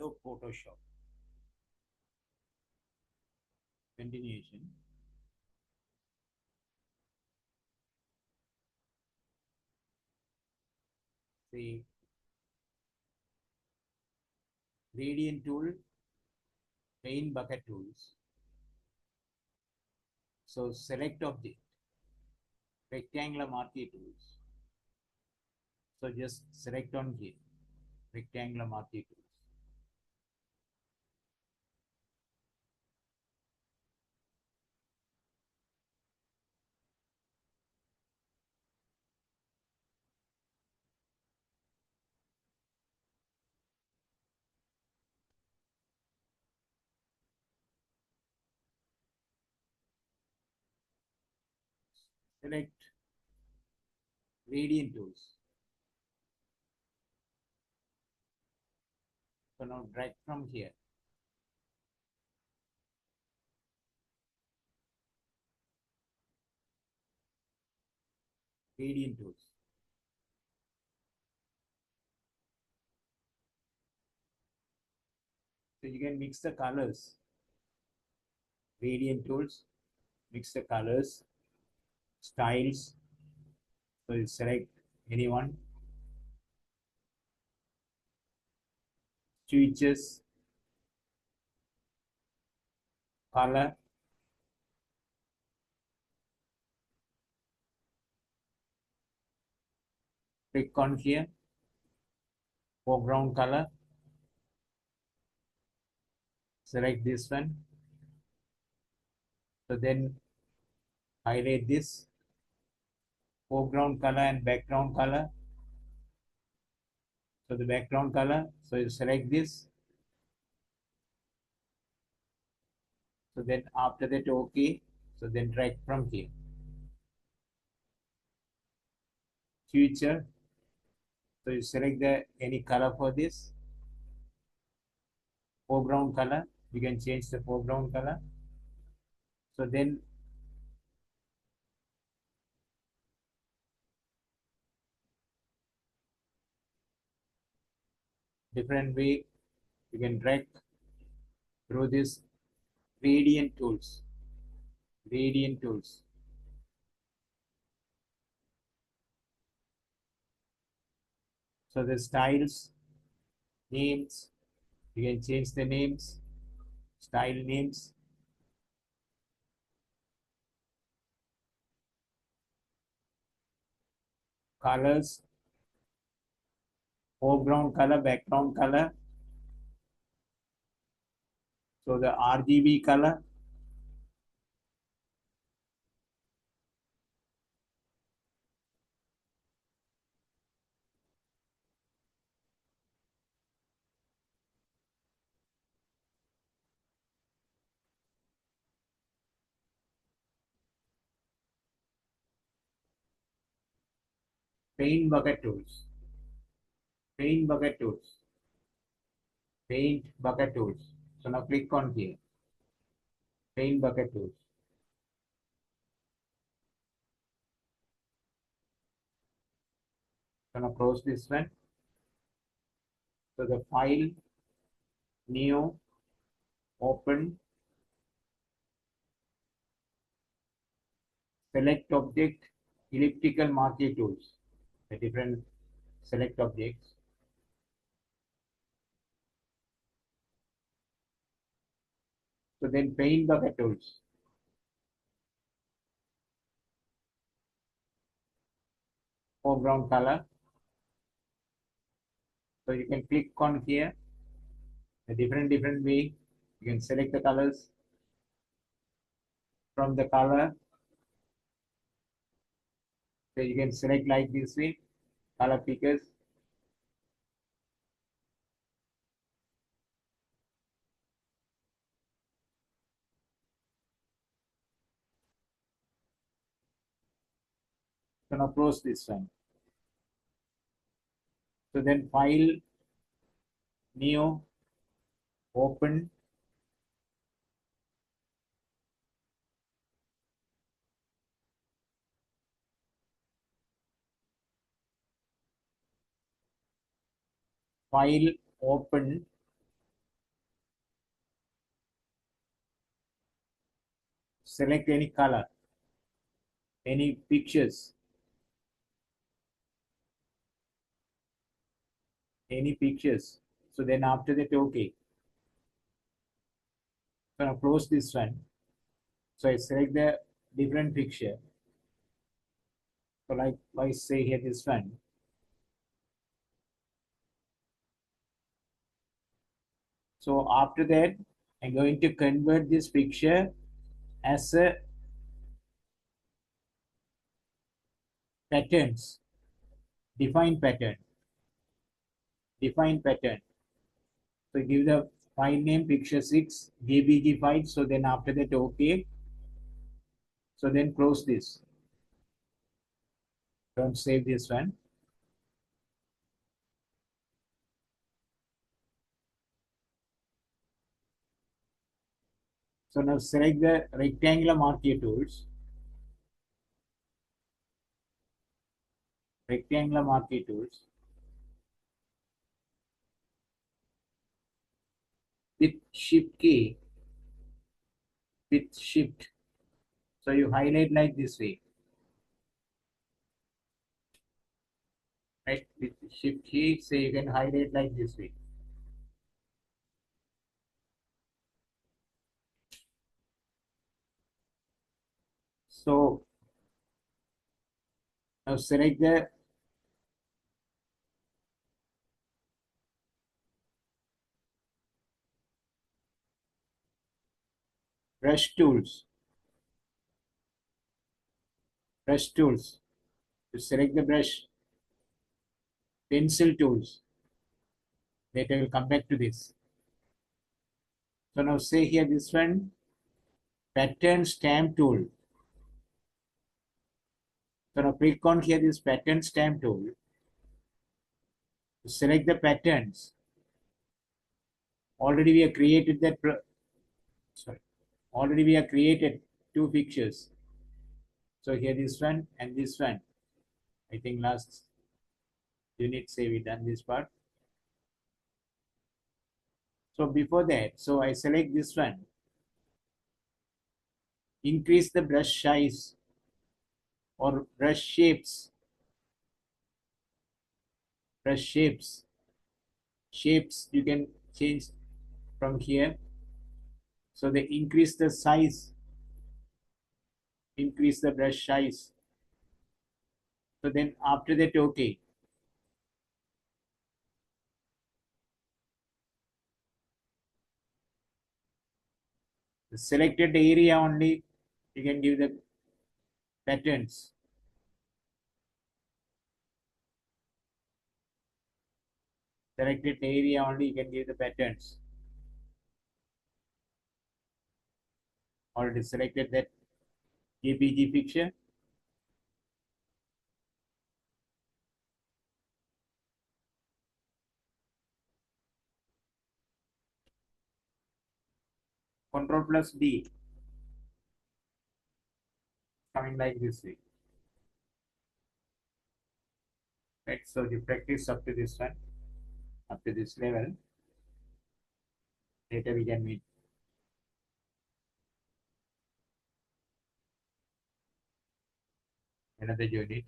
Adobe Photoshop. Continuation. Say gradient tool, paint bucket tools. So select object, rectangular marquee tools. So just select on here, rectangular marquee tools. Select gradient tools. So now drag from here. Gradient tools. So you can mix the colors. Gradient tools, mix the colors, styles. So you select anyone. Switches, color, click on here, foreground color, select this one. So then highlight this, foreground color and background color. So the background color, so you select this. So then after that, okay. So then drag from here. Future, so you select the any color for this. Foreground color, you can change the foreground color. So then different way you can drag through this gradient tools. Gradient tools. So the styles, names, you can change the names, style names. Colors, foreground color, background color. So the RGB color, paint bucket tools, paint bucket tools, paint bucket tools. So now click on here, paint bucket tools. So now close this one. So the file, new, open, select object, elliptical marquee tools, the different select objects. So then paint bucket tools. Foreground color. So you can click on here, a different way. You can select the colors from the color. So you can select like this way, color pickers. So now close this one. So then file, new, open, file, open, select any color, any pictures, any pictures. So then after that, okay. So now close this one. So I select the different picture. So like I say here this one. So after that, I'm going to convert this picture as a patterns, define pattern, define pattern. So give the file name picture 6 JPG file. So then after that, okay. So then close this. Don't save this one. So now select the rectangular marquee tools. Rectangular marquee tools. With shift key, with shift. So you highlight like this way. Right? With shift key, so you can highlight like this way. So now select the brush tools. Brush tools. To select the brush. Pencil tools. Later I will come back to this. So now say here this one, pattern stamp tool. So now click on here this pattern stamp tool. To select the patterns. Already we have created that. Sorry. Already we have created two pictures. So here this one and this one. I think last unit say we done this part. So before that, so I select this one. Increase the brush size or brush shapes. Brush shapes. Shapes you can change from here. So they increase the size. Increase the brush size. So then after that, okay. The selected area only you can give the patterns. Selected area only you can give the patterns. Already selected that JPG picture. Control plus D. Coming like this way. Right. So the practice up to this one, up to this level. Later we can meet another unit.